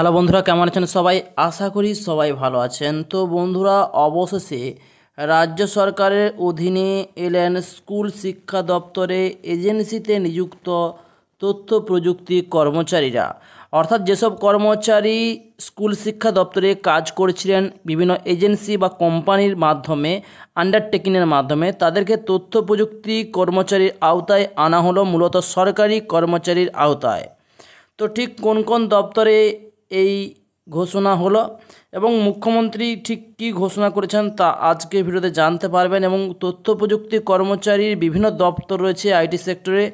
Hello বন্ধুরা, কেমন আছেন সবাই? আশা করি সবাই ভালো আছেন। তো বন্ধুরা, অবশেষে রাজ্য সরকারের অধীনে এলেন স্কুল শিক্ষা দপ্তরে এজেন্সিতে নিযুক্ত তথ্য প্রযুক্তি কর্মচারীরা। অর্থাৎ যেসব কর্মচারী স্কুল শিক্ষা দপ্তরে কাজ করছিলেন বিভিন্ন এজেন্সি বা কোম্পানির মাধ্যমে, আন্ডারটেকিংয়ের মাধ্যমে, তাদেরকে তথ্য প্রযুক্তি কর্মচারীর আওতায় আনা হলো, মূলত সরকারি কর্মচারীর আওতায়। তো ঠিক কোন কোন দপ্তরে এই ঘোষণা হলো এবং মুখ্যমন্ত্রী ঠিক কী ঘোষণা করেছেন তা আজকে ভিডিওতে জানতে পারবেন। এবং তথ্য প্রযুক্তি কর্মচারীর বিভিন্ন দপ্তর রয়েছে আইটি সেক্টরে,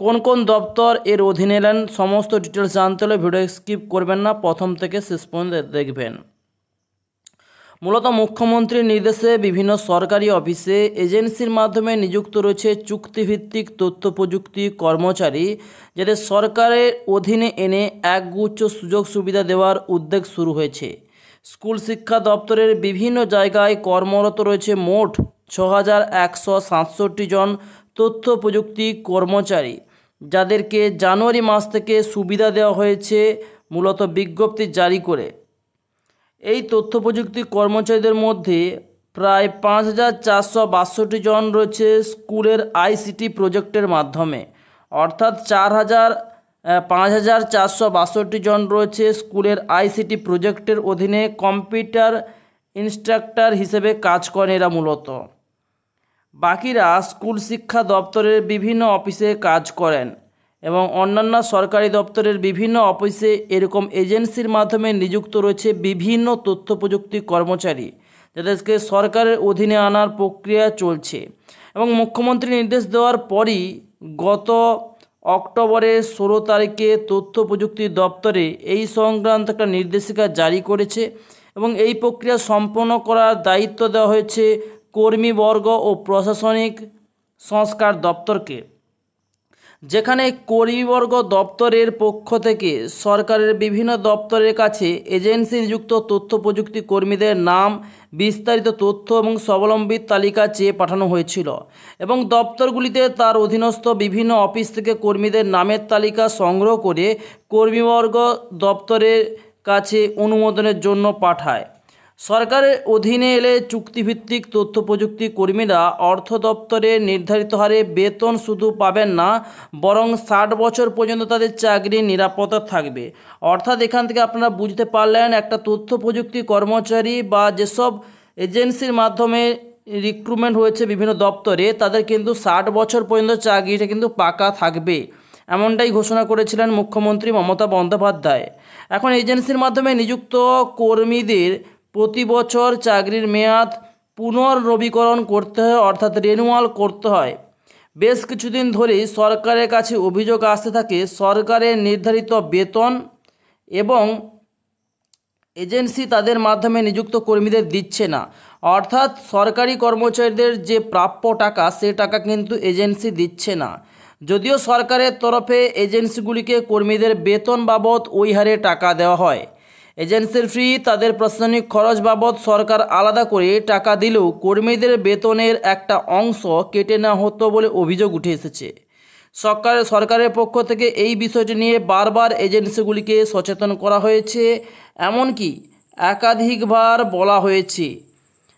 কোন কোন দপ্তর এর অধীনে এলেন সমস্ত ডিটেলস জানতে হলে ভিডিও স্কিপ করবেন না, প্রথম থেকে শেষ পর্যন্ত দেখবেন। মূলত মুখ্যমন্ত্রীর নির্দেশে বিভিন্ন সরকারি অফিসে এজেন্সির মাধ্যমে নিযুক্ত রয়েছে চুক্তিভিত্তিক তথ্য প্রযুক্তি কর্মচারী, যাদের সরকারের অধীনে এনে একগুচ্ছ সুযোগ সুবিধা দেওয়ার উদ্যোগ শুরু হয়েছে। স্কুল শিক্ষা দপ্তরের বিভিন্ন জায়গায় কর্মরত রয়েছে মোট 6167 জন তথ্য প্রযুক্তি কর্মচারী, যাদেরকে জানুয়ারি মাস থেকে সুবিধা দেওয়া হয়েছে মূলত বিজ্ঞপ্তি জারি করে। এই তথ্য প্রযুক্তি কর্মচারীদের মধ্যে প্রায় 5462 জন রয়েছে স্কুলের আইসিটি প্রজেক্টের মাধ্যমে, অর্থাৎ 5462 জন রয়েছে স্কুলের আইসিটি প্রজেক্টের অধীনে কম্পিউটার ইনস্ট্রাক্টর হিসেবে কাজ করেন এরা মূলত। বাকিরা স্কুল শিক্ষা দপ্তরের বিভিন্ন অফিসে কাজ করেন এবং অন্যান্য সরকারি দপ্তরের বিভিন্ন অফিসে এরকম এজেন্সির মাধ্যমে নিযুক্ত রয়েছে বিভিন্ন তথ্য প্রযুক্তি কর্মচারী, যাদেরকে সরকারের অধীনে আনার প্রক্রিয়া চলছে। এবং মুখ্যমন্ত্রী নির্দেশ দেওয়ার পরই গত অক্টোবরের 16 তারিখে তথ্য প্রযুক্তি দপ্তরে এই সংক্রান্ত একটা নির্দেশিকা জারি করেছে এবং এই প্রক্রিয়া সম্পন্ন করার দায়িত্ব দেওয়া হয়েছে কর্মীবর্গ ও প্রশাসনিক সংস্কার দপ্তরকে, যেখানে কর্মীবর্গ দপ্তরের পক্ষ থেকে সরকারের বিভিন্ন দপ্তরের কাছে এজেন্সি নিযুক্ত তথ্য প্রযুক্তি কর্মীদের নাম, বিস্তারিত তথ্য এবং স্বাবলম্বীর তালিকা চেয়ে পাঠানো হয়েছিল এবং দপ্তরগুলিতে তার অধীনস্থ বিভিন্ন অফিস থেকে কর্মীদের নামের তালিকা সংগ্রহ করে কর্মীবর্গ দপ্তরের কাছে অনুমোদনের জন্য পাঠায়। সরকারের অধীনে এলে চুক্তিভিত্তিক তথ্য প্রযুক্তি কর্মীরা অর্থ দপ্তরে নির্ধারিত হারে বেতন শুধু পাবেন না, বরং 60 বছর পর্যন্ত তাদের চাকরির নিরাপত্তা থাকবে। অর্থাৎ এখান থেকে আপনারা বুঝতে পারলেন, একটা তথ্য প্রযুক্তি কর্মচারী বা যেসব এজেন্সির মাধ্যমে রিক্রুটমেন্ট হয়েছে বিভিন্ন দপ্তরে, তাদের কিন্তু 60 বছর পর্যন্ত চাকরিটা কিন্তু পাকা থাকবে, এমনটাই ঘোষণা করেছিলেন মুখ্যমন্ত্রী মমতা বন্দ্যোপাধ্যায়। এখন এজেন্সির মাধ্যমে নিযুক্ত কর্মীদের প্রতি বছর চাকরির মেয়াদ পুনর্নবীকরণ করতে হয়, অর্থাৎ রিনিউয়াল করতে হয়। বেশ কিছুদিন ধরেই সরকারের কাছে অভিযোগ আসতে থাকে সরকারের নির্ধারিত বেতন এবং এজেন্সি তাদের মাধ্যমে নিযুক্ত কর্মীদের দিচ্ছে না, অর্থাৎ সরকারি কর্মচারীদের যে প্রাপ্য টাকা সে টাকা কিন্তু এজেন্সি দিচ্ছে না। যদিও সরকারের তরফে এজেন্সিগুলিকে কর্মীদের বেতন বাবদ ওই হারে টাকা দেওয়া হয়, এজেন্সির ফি, তাদের প্রশাসনিক খরচ বাবদ সরকার আলাদা করে টাকা দিলেও কর্মীদের বেতনের একটা অংশ কেটে নেওয়া হতো বলে অভিযোগ উঠে এসেছে। সরকারের পক্ষ থেকে এই বিষয়টি নিয়ে বারবার এজেন্সিগুলিকে সচেতন করা হয়েছে, এমনকি একাধিকবার বলা হয়েছে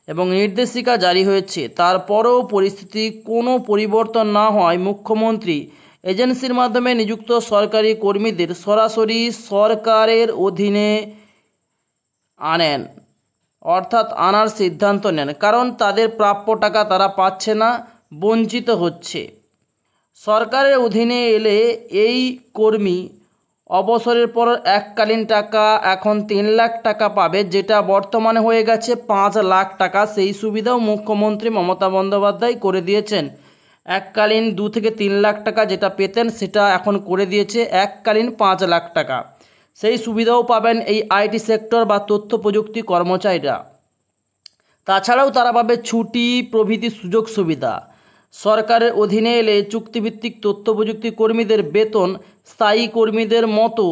এবং নির্দেশিকা জারি হয়েছে। তারপরেও পরিস্থিতি কোনো পরিবর্তন না হওয়ায় মুখ্যমন্ত্রী এজেন্সির মাধ্যমে নিযুক্ত সরকারি কর্মীদের সরাসরি সরকারের অধীনে আনেন, অর্থাৎ আনার সিদ্ধান্ত নেন, কারণ তাদের প্রাপ্য টাকা তারা পাচ্ছে না, বঞ্চিত হচ্ছে। সরকারের অধীনে এলে এই কর্মী অবসরের পর এককালীন টাকা এখন 3 লাখ টাকা পাবে, যেটা বর্তমানে হয়ে গেছে 5 লাখ টাকা। সেই সুবিধাও মুখ্যমন্ত্রী মমতা বন্দ্যোপাধ্যায় করে দিয়েছেন। এককালীন 2 থেকে 3 লাখ টাকা যেটা পেতেন সেটা এখন করে দিয়েছে এককালীন 5 লাখ টাকা। সেই সুবিধাও পাবেন এই আইটি সেক্টর বা তথ্য প্রযুক্তি কর্মচারীরা। তাছাড়াও তারা পাবে ছুটি প্রভৃতি সুযোগ সুবিধা। সরকারের অধীনে এলে চুক্তিভিত্তিক তথ্য প্রযুক্তি কর্মীদের বেতন স্থায়ী কর্মীদের মতো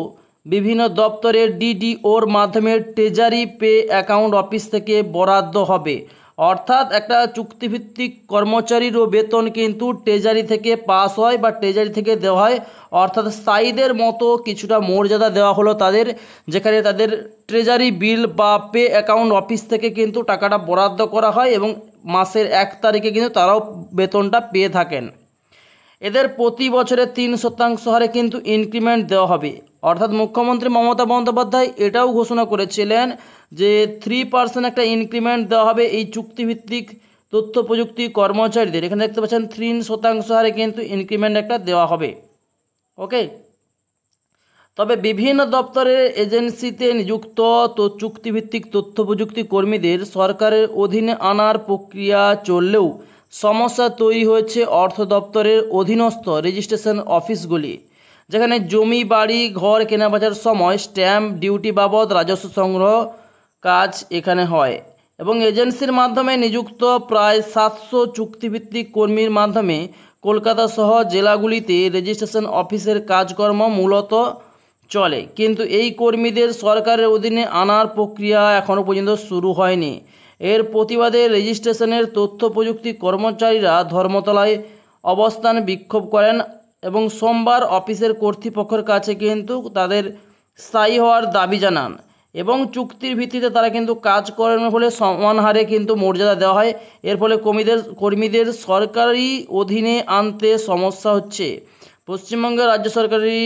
বিভিন্ন দপ্তরের ডিডিওর মাধ্যমে ট্রেজারি পে অ্যাকাউন্ট অফিস থেকে বরাদ্দ হবে, অর্থাৎ একটা চুক্তিভিত্তিক কর্মচারীরও বেতন কিন্তু ট্রেজারি থেকে পাস হয় বা ট্রেজারি থেকে দেওয়া হয়, অর্থাৎ স্থায়ীদের মতো কিছুটা মর্যাদা দেওয়া হলো তাদের, যেখানে তাদের ট্রেজারি বিল বা পে অ্যাকাউন্ট অফিস থেকে কিন্তু টাকাটা বরাদ্দ করা হয় এবং মাসের 1 তারিখে কিন্তু তারাও বেতনটা পেয়ে থাকেন। এদের প্রতি বছরে 3% হারে কিন্তু ইনক্রিমেন্ট দেওয়া হবে। অর্থাৎ মুখ্যমন্ত্রী মমতা বন্দ্যোপাধ্যায় এটাও ঘোষণা করেছিলেন যে 3% একটা ইনক্রিমেন্ট দেওয়া হবে এই চুক্তিভিত্তিক তথ্য প্রযুক্তি কর্মচারীদের। এখানে দেখতে পাচ্ছেন 3% হারে কিন্তু ইনক্রিমেন্ট একটা দেওয়া হবে। ওকে, তবে বিভিন্ন দপ্তরের এজেন্সিতে নিযুক্ত চুক্তিভিত্তিক তথ্য প্রযুক্তি কর্মীদের সরকারের অধীনে আনার প্রক্রিয়া চললেও সমস্যা তৈরি হয়েছে অর্থ দপ্তরের অধীনস্থ রেজিস্ট্রেশন অফিসগুলি, যেখানে জমি বাড়ি ঘর কেনাবেচার সময় স্ট্যাম্প ডিউটি বাবদ রাজস্ব সংগ্রহ কাজ এখানে হয় এবং এজেন্সির মাধ্যমে নিযুক্ত প্রায় 700 চুক্তিভিত্তিক কর্মীর মাধ্যমে কলকাতা সহ জেলাগুলিতে রেজিস্ট্রেশন অফিসের কাজকর্ম মূলত চলে, কিন্তু এই কর্মীদের সরকারের অধীনে আনার প্রক্রিয়া এখনও পর্যন্ত শুরু হয়নি। এর প্রতিবাদে রেজিস্ট্রেশনের তথ্য প্রযুক্তি কর্মচারীরা ধর্মতলায় অবস্থান বিক্ষোভ করেন এবং সোমবার অফিসের কর্তৃপক্ষের কাছে কিন্তু তাদের স্থায়ী হওয়ার দাবি জানান এবং চুক্তির ভিত্তিতে তারা কিন্তু কাজ করেন ফলে সমান হারে কিন্তু মর্যাদা দেওয়া হয়। এর ফলে কর্মীদের সরকারি অধীনে আনতে সমস্যা হচ্ছে। পশ্চিমবঙ্গের রাজ্য সরকারি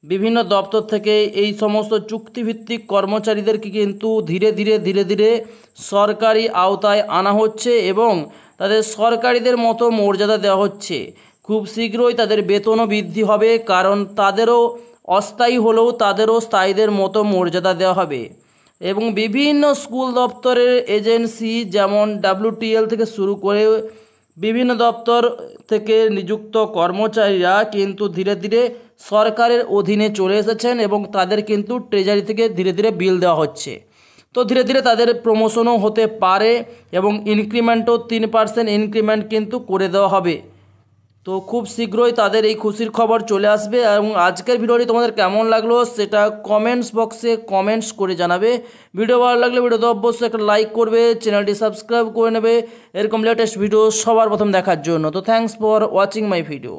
বিভিন্ন দপ্তর থেকে এই সমস্ত চুক্তিভিত্তিক কর্মচারীদেরকে কিন্তু ধীরে ধীরে সরকারি আওতায় আনা হচ্ছে এবং তাদের সরকারিদের মতো মর্যাদা দেওয়া হচ্ছে। খুব শীঘ্রই তাদের বেতনও বৃদ্ধি হবে, কারণ তাদেরও অস্থায়ী হলেও তাদেরও স্থায়ীদের মতো মর্যাদা দেওয়া হবে। এবং বিভিন্ন স্কুল দপ্তরের এজেন্সি যেমন WTL থেকে শুরু করে বিভিন্ন দপ্তর থেকে নিযুক্ত কর্মচারীরা কিন্তু ধীরে ধীরে সরকারের অধীনে চলে এসেছেন এবং তাদের কিন্তু ট্রেজারি থেকে ধীরে ধীরে বিল দেওয়া হচ্ছে। তো ধীরে ধীরে তাদের প্রমোশনও হতে পারে এবং ইনক্রিমেন্টও 3% ইনক্রিমেন্ট কিন্তু করে দেওয়া হবে। তো খুব শীঘ্রই তাদের এই খুশির খবর চলে আসবে। এবং আজকের ভিডিওটি তোমাদের কেমন লাগলো সেটা কমেন্টস বক্সে কমেন্টস করে জানাবে। ভিডিও ভালো লাগলে ভিডিওতে অবশ্যই একটা লাইক করবে, চ্যানেলটি সাবস্ক্রাইব করে নেবে এরকম লেটেস্ট ভিডিও সবার প্রথম দেখার জন্য। তো thanks for watching my video.